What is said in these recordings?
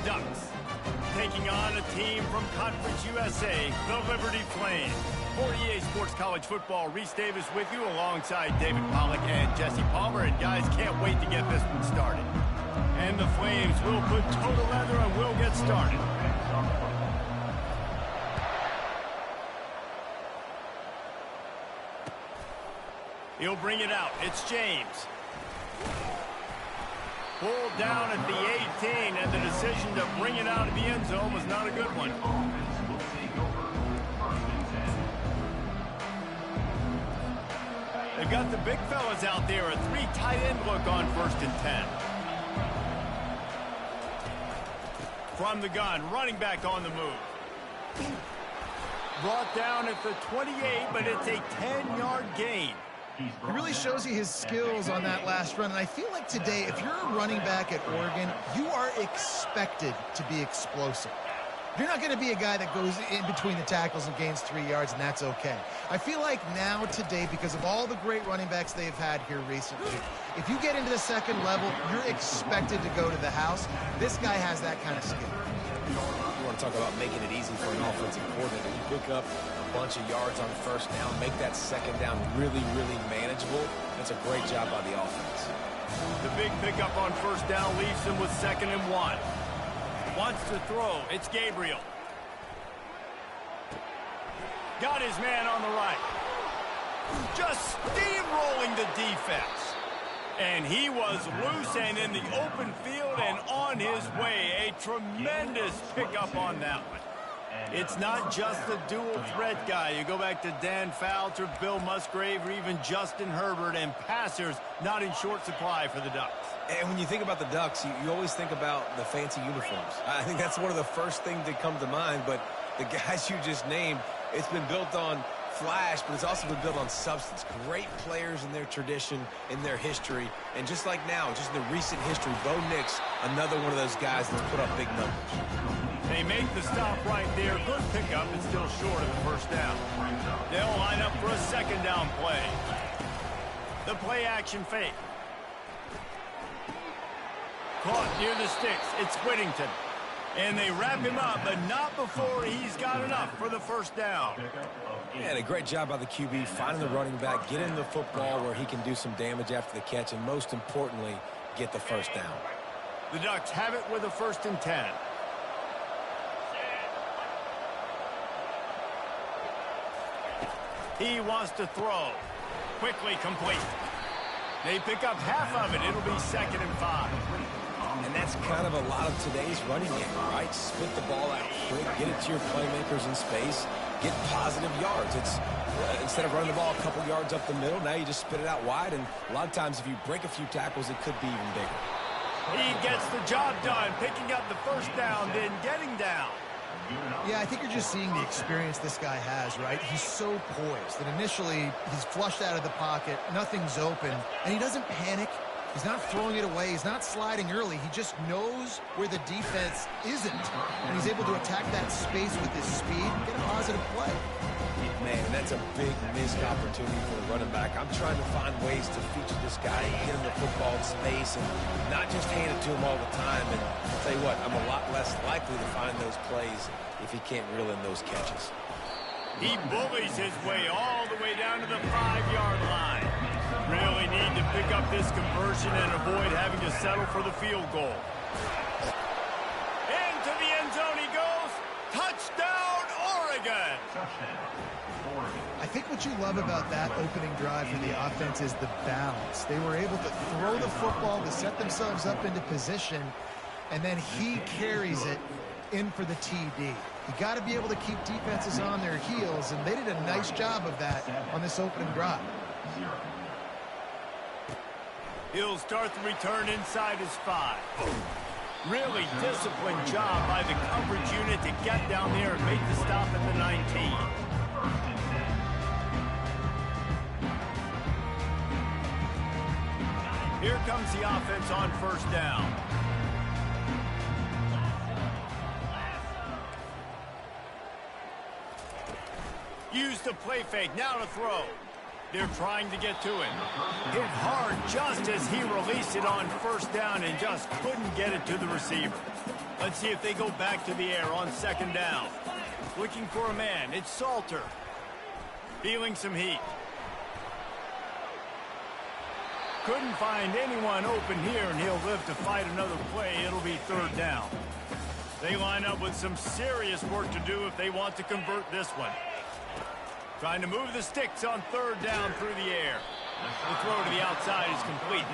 Ducks. Taking on a team from Conference USA, the Liberty Flames. For EA Sports College Football, Reese Davis with you alongside David Pollack and Jesse Palmer. And guys, can't wait to get this one started. And the Flames will put total leather and we'll get started. He'll bring it out. It's James. Pulled down at the 18, and the decision to bring it out of the end zone was not a good one. They've got the big fellas out there, a 3 tight end look on 1st and 10. From the gun, running back on the move. Brought down at the 28, but it's a 10-yard gain. He really shows you his skills on that last run, and I feel like today, if you're a running back at Oregon, you are expected to be explosive. You're not going to be a guy that goes in between the tackles and gains 3 yards, and that's okay. I feel like now, today, because of all the great running backs they've had here recently, if you get into the second level, you're expected to go to the house. This guy has that kind of skill. You want to talk about making it easy for an offensive coordinator. You pick up a bunch of yards on 1st down, make that 2nd down really, really manageable. That's a great job by the offense. The big pickup on 1st down leaves him with 2nd and 1. Wants to throw. It's Gabriel. Got his man on the right. Just steamrolling the defense. And he was loose and in the open field and on his way. A tremendous pickup on that one. It's not just the dual threat guy. You go back to Dan Fouts or Bill Musgrave or even Justin Herbert, and passers not in short supply for the Ducks. And when you think about the Ducks, you always think about the fancy uniforms. I think that's one of the first things that come to mind, but the guys you just named, it's been built on flash, but it's also been built on substance. Great players in their tradition, in their history, and just like now, just in the recent history, Bo Nix, another one of those guys that's put up big numbers. They make the stop right there. Good pickup, and still short of the 1st down. They'll line up for a 2nd down play. The play action fake. Caught near the sticks. It's Whittington. And they wrap him up, but not before he's got enough for the 1st down. Yeah, and a great job by the QB, finding the running back, getting the football where he can do some damage after the catch, and most importantly, get the 1st down. The Ducks have it with a 1st and 10. He wants to throw. Quickly complete. They pick up half of it. It'll be 2nd and 5. And that's kind of a lot of today's running game, right? Split the ball out quick, get it to your playmakers in space, get positive yards. It's instead of running the ball a couple yards up the middle, now you just spit it out wide, and a lot of times if you break a few tackles, it could be even bigger. He gets the job done, picking up the 1st down, then getting down. Yeah, I think you're just seeing the experience this guy has, right? He's so poised that initially he's flushed out of the pocket, nothing's open, and he doesn't panic. He's not throwing it away. He's not sliding early. He just knows where the defense isn't, and he's able to attack that space with his speed and get a positive play. Man, that's a big missed opportunity for the running back. I'm trying to find ways to feature this guy and get him the football in space and not just hand it to him all the time. And I'll tell you what, I'm a lot less likely to find those plays if he can't reel in those catches. He bullies his way all the way down to the 5-yard line. Really need to pick up this conversion and avoid having to settle for the field goal. Into the end zone he goes. Touchdown, Oregon! I think what you love about that opening drive for the offense is the balance. They were able to throw the football to set themselves up into position, and then he carries it in for the TD. You got to be able to keep defenses on their heels, and they did a nice job of that on this opening drive. He'll start the return inside his 5. Really disciplined job by the coverage unit to get down there and make the stop at the 19. Here comes the offense on 1st down. Use the play fake, now to throw. They're trying to get to him. Hit hard just as he released it on 1st down and just couldn't get it to the receiver. Let's see if they go back to the air on second down. Looking for a man. It's Salter. Feeling some heat. Couldn't find anyone open here, and he'll live to fight another play. It'll be third down. They line up with some serious work to do if they want to convert this one. Trying to move the sticks on third down through the air. The throw to the outside is complete.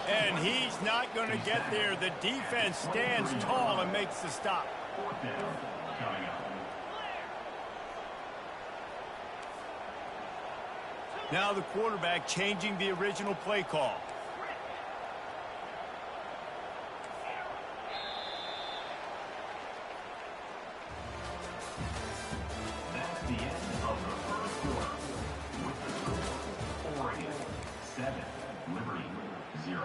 And he's not going to get there. The defense stands tall and makes the stop. Now the quarterback changing the original play call. That's the end of the first quarter. With the score, Oregon 7, Liberty 0.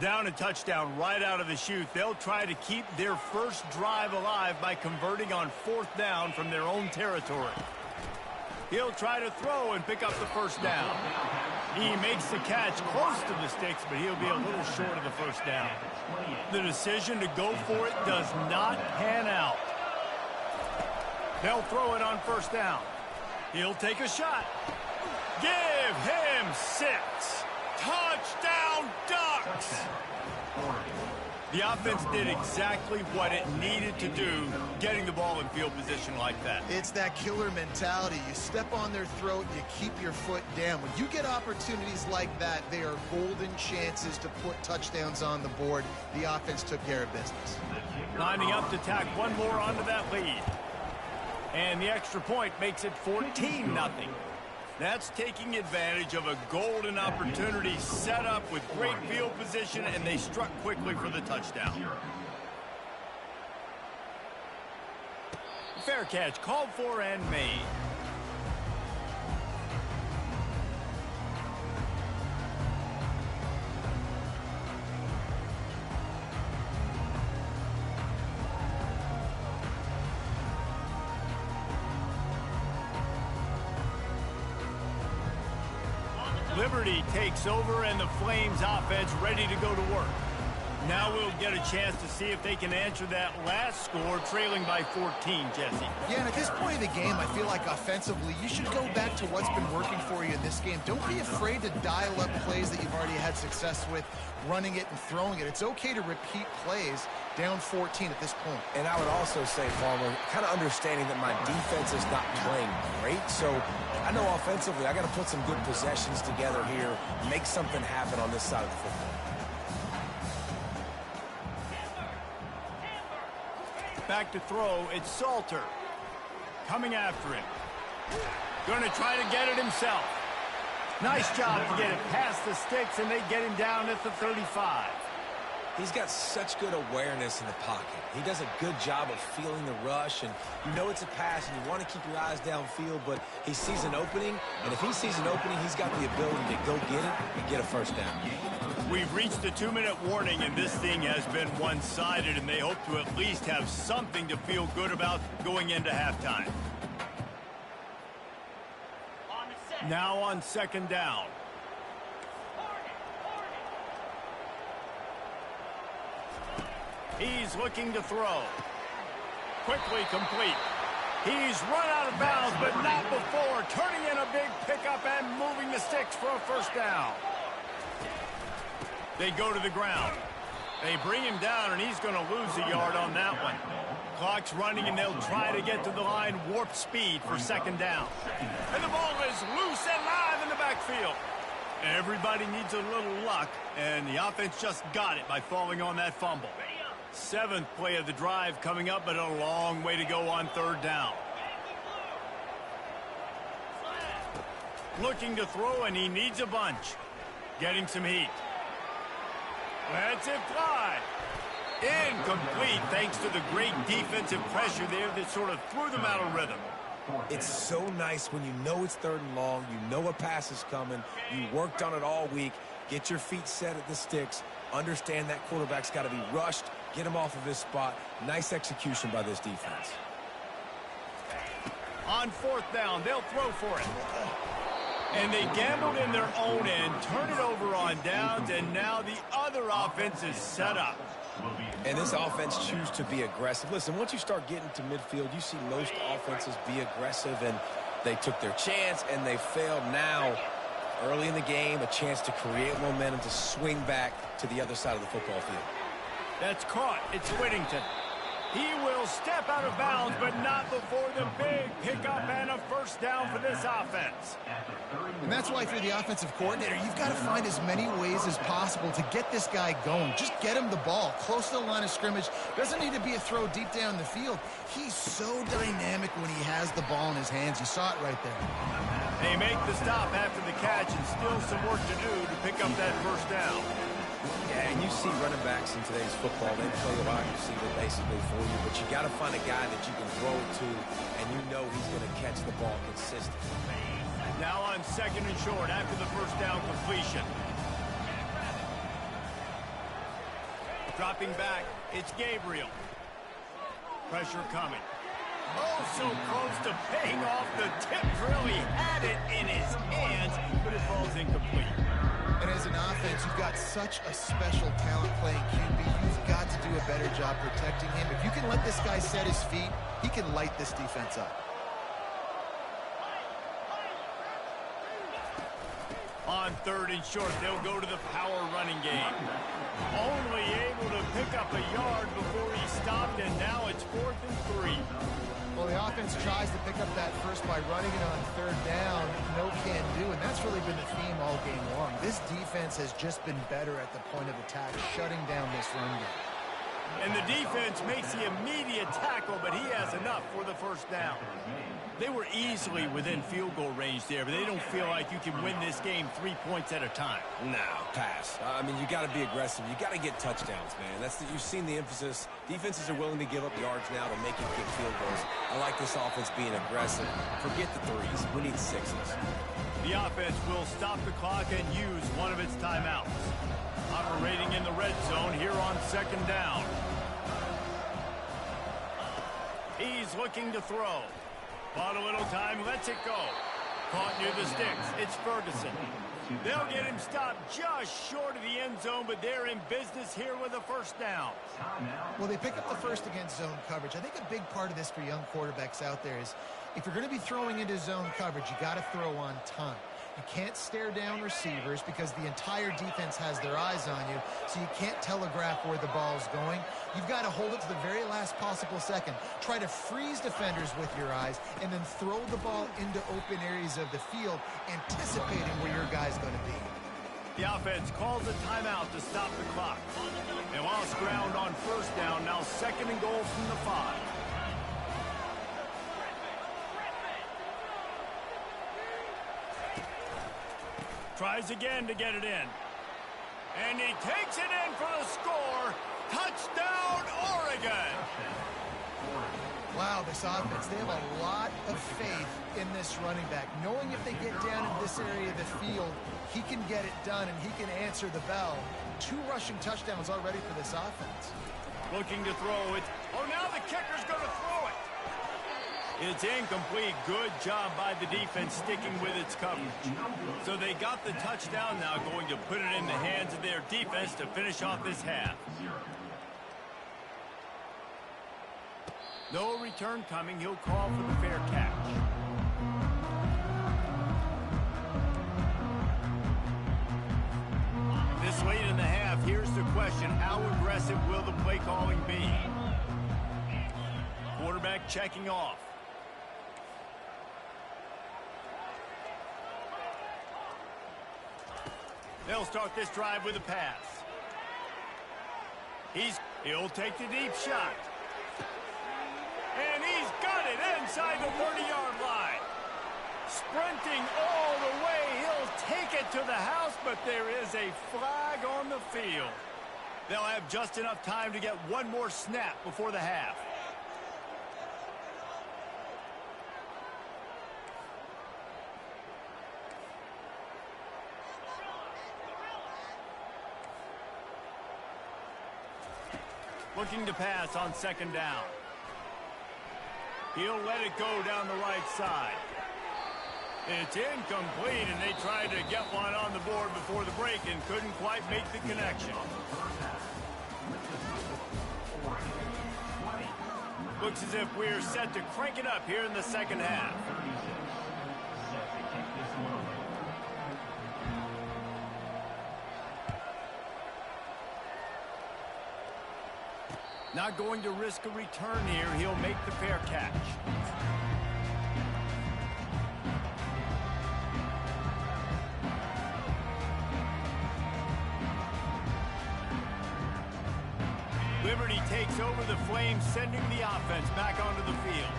Down a touchdown right out of the chute. They'll try to keep their first drive alive by converting on fourth down from their own territory. He'll try to throw and pick up the first down. He makes the catch close to the sticks, but he'll be a little short of the first down. The decision to go for it does not pan out. They'll throw it on first down. He'll take a shot. Give him 6. Touchdown, Ducks! The offense did exactly what it needed to do, getting the ball in field position like that. It's that killer mentality. You step on their throat, you keep your foot down. When you get opportunities like that, they are golden chances to put touchdowns on the board. The offense took care of business. Lining up to tack one more onto that lead. And the extra point makes it 14-0. That's taking advantage of a golden opportunity set up with great field position, and they struck quickly for the touchdown. Fair catch called for and made. Liberty takes over, and the Flames offense ready to go to work. Now we'll get a chance to see if they can answer that last score, trailing by 14, Jesse. Yeah, and at this point of the game, I feel like offensively, you should go back to what's been working for you in this game. Don't be afraid to dial up plays that you've already had success with, running it and throwing it. It's okay to repeat plays down 14 at this point. And I would also say, Farmer, kind of understanding that my defense is not playing great, so I know offensively I got to put some good possessions together here, make something happen on this side of the football. Back to throw, it's Salter. Coming after him. Going to try to get it himself. Nice job to get it past the sticks, and they get him down at the 35. He's got such good awareness in the pocket. He does a good job of feeling the rush, and you know it's a pass, and you want to keep your eyes downfield, but he sees an opening, and if he sees an opening, he's got the ability to go get it and get a first down. We've reached the 2-minute warning, and this thing has been one-sided, and they hope to at least have something to feel good about going into halftime. Now on second down. He's looking to throw. Quickly complete. He's run out of bounds, but not before. Turning in a big pickup and moving the sticks for a first down. They go to the ground. They bring him down, and he's going to lose a yard on that one. Clock's running, and they'll try to get to the line warp speed for second down. And the ball is loose and live in the backfield. Everybody needs a little luck, and the offense just got it by falling on that fumble. 7th play of the drive coming up, but a long way to go on third down. Looking to throw, and he needs a bunch. Getting some heat. Lets it fly. Incomplete, thanks to the great defensive pressure there that sort of threw them out of rhythm. It's so nice when you know it's third and long, you know a pass is coming, you worked on it all week, get your feet set at the sticks, understand that quarterback's got to be rushed, get him off of his spot. Nice execution by this defense. On fourth down, they'll throw for it. And they gambled in their own end, turn it over on downs, and now the other offense is set up. And this offense chooses to be aggressive. Listen, once you start getting to midfield, you see most offenses be aggressive, and they took their chance, and they failed. Now, early in the game, a chance to create momentum to swing back to the other side of the football field. That's caught. It's Whittington. He will step out of bounds, but not before the big pickup and a first down for this offense. And that's why if you're the offensive coordinator, you've got to find as many ways as possible to get this guy going. Just get him the ball close to the line of scrimmage. Doesn't need to be a throw deep down the field. He's so dynamic when he has the ball in his hands. You saw it right there. They make the stop after the catch, and still some work to do to pick up that first down. Yeah, and you see running backs in today's football, they play a wide receiver basically for you, but you got to find a guy that you can throw it to, and you know he's going to catch the ball consistently. Now on second and short after the first down completion. Dropping back, it's Gabriel. Pressure coming. Oh, so close to paying off the tip drill. He had it in his hands, but it falls incomplete. And as an offense, you've got such a special talent playing QB. You've got to do a better job protecting him. If you can let this guy set his feet, he can light this defense up. On third and short, they'll go to the power running game. Only able to pick up a yard before he stopped, and now it's 4th and 3. Well, the offense tries to pick up that first by running it on third down. No can do, and that's really been the theme all game long. This defense has just been better at the point of attack, shutting down this run game. And the defense makes the immediate tackle, but he has enough for the first down. They were easily within field goal range there, but they don't feel like you can win this game 3 points at a time. No, pass. I mean, you got to be aggressive. You got to get touchdowns, man. You've seen the emphasis. Defenses are willing to give up yards now to make you get field goals. I like this offense being aggressive. Forget the threes. We need sixes. The offense will stop the clock and use one of its timeouts. Operating in the red zone here on second down. He's looking to throw. Bought a little time, lets it go. Caught near the sticks. It's Ferguson. They'll get him stopped just short of the end zone, but they're in business here with a first down. Well, they pick up the first against zone coverage. I think a big part of this for young quarterbacks out there is if you're going to be throwing into zone coverage, you got to throw on time. You can't stare down receivers because the entire defense has their eyes on you, so you can't telegraph where the ball's going. You've got to hold it to the very last possible second. Try to freeze defenders with your eyes and then throw the ball into open areas of the field, anticipating where your guy's going to be. The offense calls a timeout to stop the clock. They lost ground on first down, now second and goal from the 5. Tries again to get it in. And he takes it in for the score. Touchdown, Oregon! Wow, this offense, they have a lot of faith in this running back. Knowing if they get down in this area of the field, he can get it done and he can answer the bell. 2 rushing touchdowns already for this offense. Looking to throw it. Oh, now the kicker's going to throw it. It's incomplete. Good job by the defense sticking with its coverage. So they got the touchdown, now going to put it in the hands of their defense to finish off this half. No return coming. He'll call for the fair catch. This late in the half, here's the question. How aggressive will the play calling be? Quarterback checking off. They'll start this drive with a pass. He'll take the deep shot. And he's got it inside the 30-yard line. Sprinting all the way, he'll take it to the house, but there is a flag on the field. They'll have just enough time to get one more snap before the half. Looking to pass on second down. He'll let it go down the right side. It's incomplete, and they tried to get one on the board before the break and couldn't quite make the connection. Looks as if we're set to crank it up here in the second half. Not going to risk a return here. He'll make the fair catch. Liberty takes over the Flames, sending the offense back onto the field.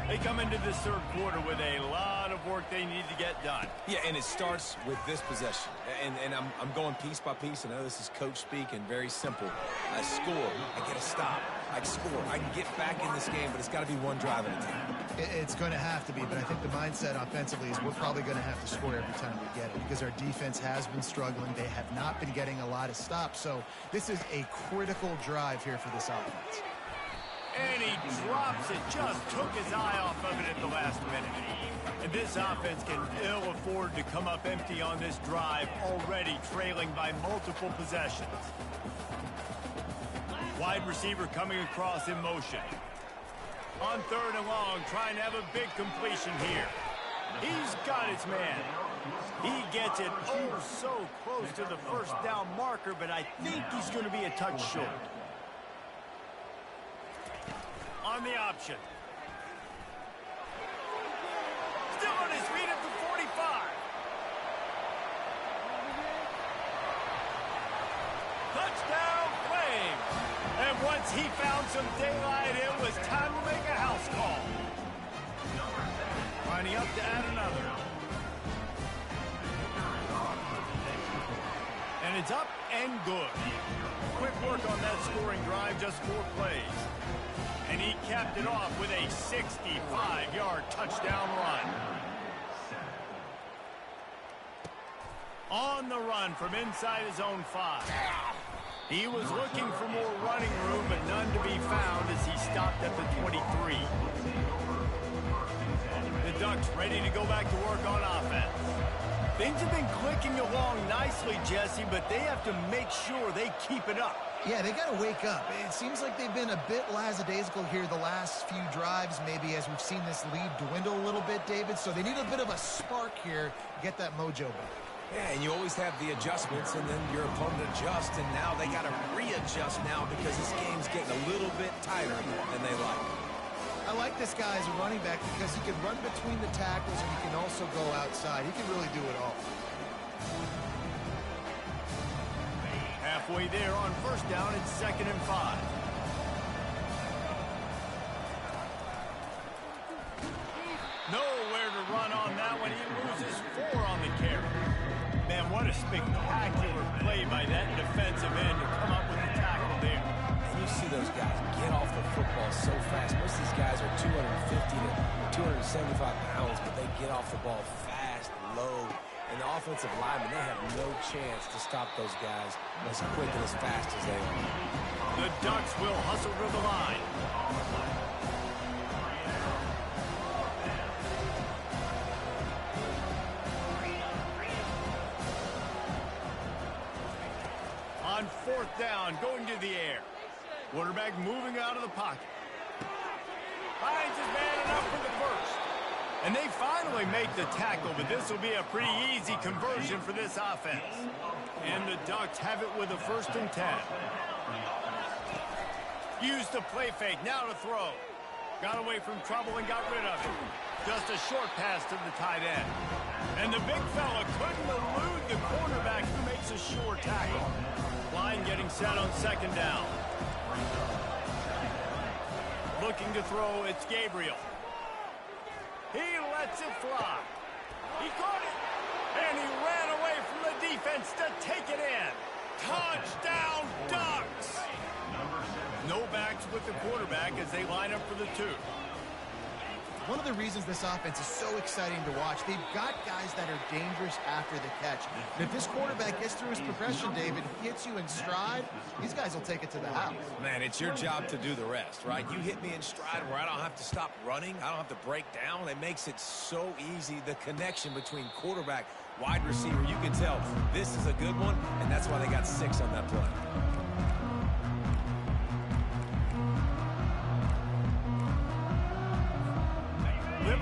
They come into this third quarter with a lot of work they need to get done. Yeah, and it starts with this possession. And I'm going piece by piece. I know this is coach speak and very simple. I score. I get a stop. I score. I can get back in this game, but it's got to be one drive at a time. It's going to have to be, but I think the mindset offensively is we're probably going to have to score every time we get it because our defense has been struggling. They have not been getting a lot of stops, so this is a critical drive here for this offense. And he drops it, just took his eye off of it at the last minute. And this offense can ill afford to come up empty on this drive, already trailing by multiple possessions. Wide receiver coming across in motion. On third and long, trying to have a big completion here. He's got his man. He gets it oh so close to the first down marker, but I think he's going to be a touch short. On the option. Still on his feet at the 45. Touchdown, Flames. And once he found some daylight, it was time to make a house call. Lining up to add another. And it's up and good. Quick work on that scoring drive, just 4 plays. And he capped it off with a 65-yard touchdown run. On the run from inside his own 5. He was looking for more running room, but none to be found as he stopped at the 23. The Ducks ready to go back to work on offense. Things have been clicking along nicely, Jesse, but they have to make sure they keep it up. Yeah, they got to wake up. It seems like they've been a bit lackadaisical here the last few drives, maybe as we've seen this lead dwindle a little bit, David. So they need a bit of a spark here to get that mojo back. Yeah, and you always have the adjustments, and then your opponent adjusts, and now they got to readjust now because this game's getting a little bit tighter than they like. I like this guy as a running back because he can run between the tackles and he can also go outside. He can really do it all. Halfway there on first down, it's 2nd and 5. Nowhere to run on that one. He loses 4 on the carry. Man, what a spectacular play by that defensive end to come up with the tackle there. And you see those guys get off the football so fast. Most of these guys are 250 to 275 pounds, but they get off the ball fast, low. And the offensive linemen, they have no chance to stop those guys as quick and as fast as they are. The Ducks will hustle to the line. On 4th down, going to the air. Quarterback moving out of the pocket. Finds his man enough for the first. And they finally make the tackle, but this will be a pretty easy conversion for this offense. And the Ducks have it with a 1st and 10. Used the play fake, now to throw. Got away from trouble and got rid of it. Just a short pass to the tight end. And the big fella couldn't elude the cornerback who makes a sure tackle. Line getting set on 2nd down. Looking to throw, it's Gabriel. He lets it fly. He caught it. And he ran away from the defense to take it in. Touchdown, Ducks! No backs with the quarterback as they line up for the 2. One of the reasons this offense is so exciting to watch, they've got guys that are dangerous after the catch. And if this quarterback gets through his progression, David, hits you in stride, these guys will take it to the house. Man, it's your job to do the rest, right? You hit me in stride where I don't have to stop running. I don't have to break down. It makes it so easy, the connection between quarterback, wide receiver. You can tell this is a good one, and that's why they got 6 on that play.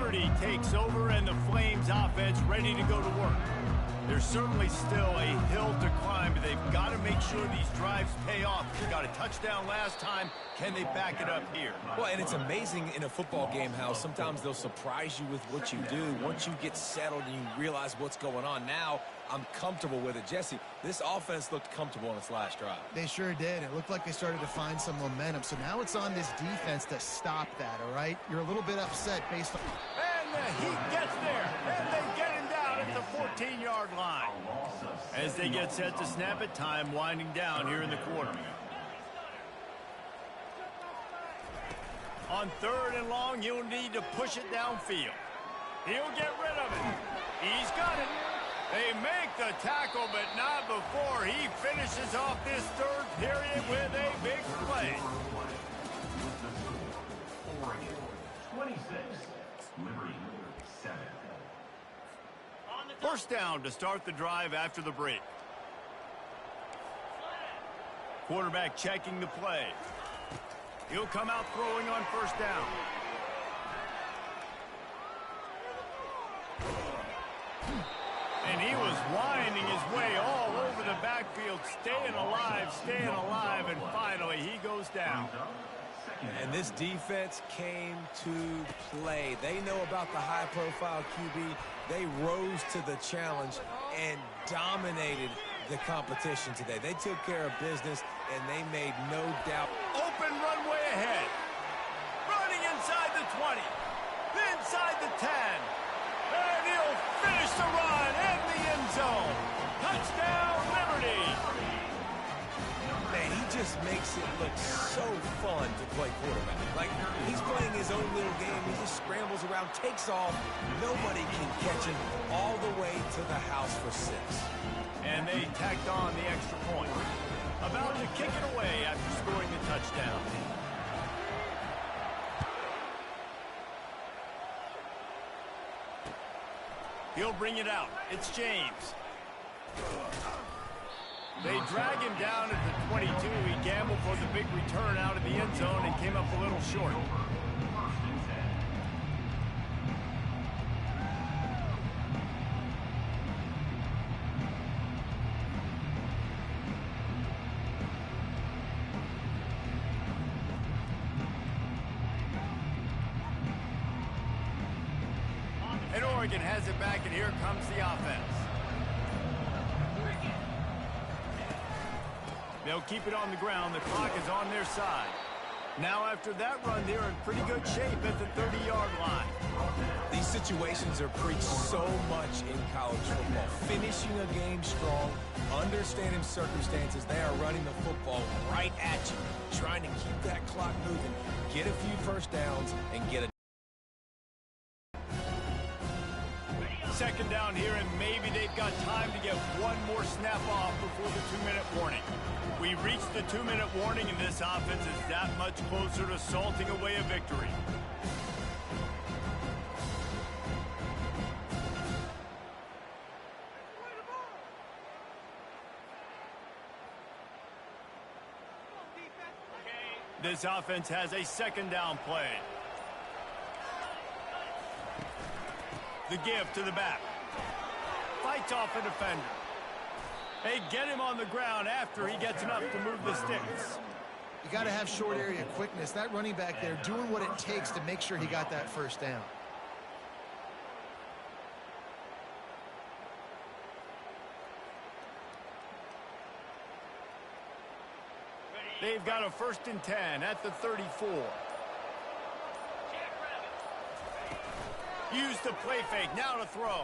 Liberty takes over and the Flames offense ready to go to work. There's certainly still a hill to climb, but they've got to make sure these drives pay off. They got a touchdown last time. Can they back it up here? Well, and it's amazing in a football game how sometimes they'll surprise you with what you do. Once you get settled and you realize what's going on, now I'm comfortable with it. Jesse, this offense looked comfortable on its last drive. They sure did. It looked like they started to find some momentum. So now it's on this defense to stop that, all right? You're a little bit upset based on... And he gets there, and they get him down at the 14-yard line. As they get set to snap it, time winding down here in the quarter. On 3rd and long, he'll need to push it downfield. He'll get rid of it. He's got it. They make the tackle, but not before he finishes off this 3rd period with a big play. Oregon 26, Liberty 7. First down to start the drive after the break. Quarterback checking the play. He'll come out throwing on first down. And he was winding his way all over the backfield, staying alive, and finally he goes down. And this defense came to play. They know about the high-profile QB. They rose to the challenge and dominated the competition today. They took care of business, and they made no doubt. Open runway ahead. Running inside the 20. Inside the 10. And he'll finish the run in the end zone. Touchdown, Liberty. Man, he just makes it look so fun to play quarterback. Like, he's playing his own little game. He just scrambles around, takes off. Nobody can catch him all the way to the house for 6. And they tacked on the extra point. About to kick it away after scoring the touchdown. He'll bring it out. It's James. They drag him down at the 22. He gambled for the big return out of the end zone and came up a little short. And Oregon has it back, and here comes the offense. They'll keep it on the ground. The clock is on their side. Now, after that run, they're in pretty good shape at the 30-yard line. These situations are preached so much in college football. Finishing a game strong, understanding circumstances. They are running the football right at you, trying to keep that clock moving, get a few first downs, and get a... Second down here, and maybe they've got time to get one more snap off before the 2-minute warning. We reached the 2-minute warning, and this offense is that much closer to salting away a victory. This offense has a second down play. The give to the back. Fights off a defender. They get him on the ground after he gets enough to move the sticks. You got to have short area quickness. That running back there doing what it takes to make sure he got that first down. They've got a 1st and 10 at the 34. Use the play fake, now to throw.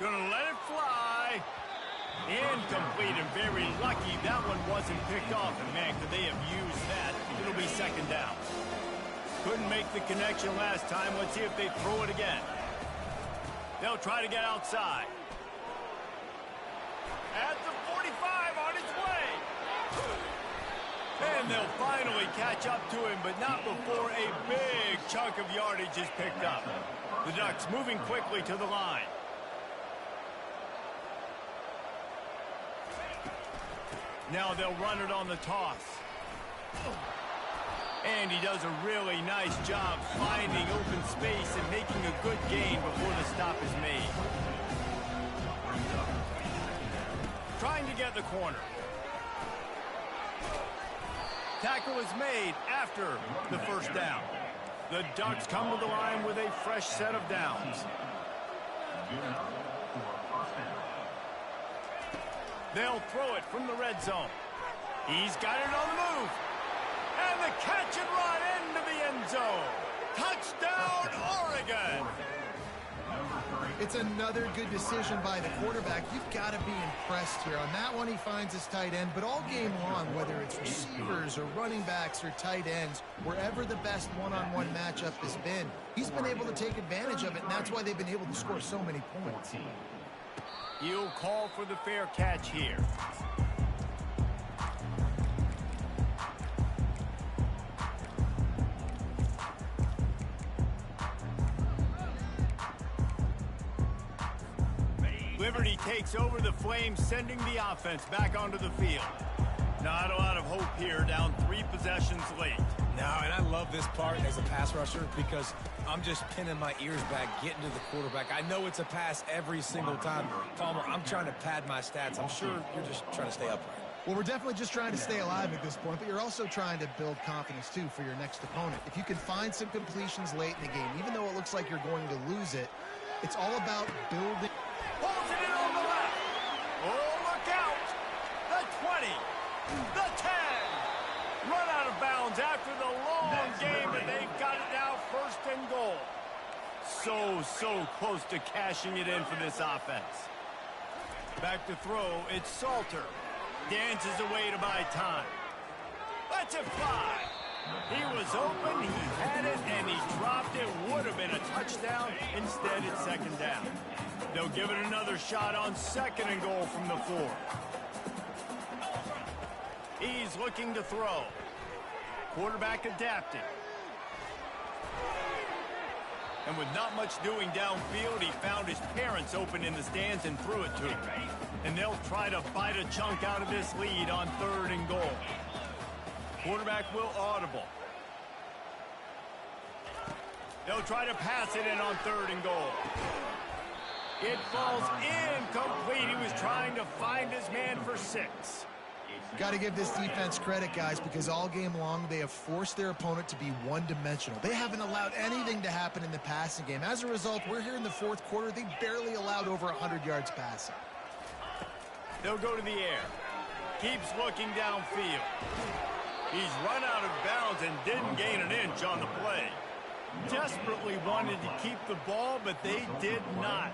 Gonna let it fly. Incomplete, and very lucky that one wasn't picked off. And man, could they have used that? It'll be second down. Couldn't make the connection last time. Let's see if they throw it again. They'll try to get outside. At the 45, on its way. And they'll finally catch up to him, but not before a big chunk of yardage is picked up. The Ducks moving quickly to the line. Now they'll run it on the toss. And he does a really nice job finding open space and making a good gain before the stop is made. Trying to get the corner. Tackle is made after the first down. The Ducks come to the line with a fresh set of downs. They'll throw it from the red zone. He's got it on the move. And the catch and run into the end zone. Touchdown, Oregon! It's another good decision by the quarterback. You've got to be impressed here. On that one, he finds his tight end, but all game long, whether it's receivers or running backs or tight ends, wherever the best one-on-one matchup has been, he's been able to take advantage of it, and that's why they've been able to score so many points. He'll call for the fair catch here. Liberty takes over the Flames, sending the offense back onto the field. Not a lot of hope here, down 3 possessions late. No, and I love this part as a pass rusher because I'm just pinning my ears back, getting to the quarterback. I know it's a pass every single time. Palmer, I'm trying to pad my stats. I'm sure you're just trying to stay upright. Well, we're definitely just trying to stay alive at this point, but you're also trying to build confidence, too, for your next opponent. If you can find some completions late in the game, even though it looks like you're going to lose it, it's all about building. Pulls it in on the left. Oh, look out. The 20. The 10. Run out of bounds after the long game, and they've got it now first and goal. So close to cashing it in for this offense. Back to throw, it's Salter. Dances away to buy time. Lets it fly. He was open, he had it, and he dropped it. Would have been a touchdown. Instead, it's second down. They'll give it another shot on second and goal from the 4. He's looking to throw. Quarterback adapted. And with not much doing downfield, he found his parents open in the stands and threw it to him. And they'll try to bite a chunk out of this lead on 3rd and goal. Quarterback will audible. They'll try to pass it in on 3rd and goal. It falls incomplete. He was trying to find his man for 6. Got to give this defense credit, guys, because all game long they have forced their opponent to be one-dimensional. They haven't allowed anything to happen in the passing game. As a result, we're here in the 4th quarter. They barely allowed over 100 yards passing. They'll go to the air. Keeps looking downfield. He's run out of bounds and didn't gain an inch on the play. Desperately wanted to keep the ball, but they did not.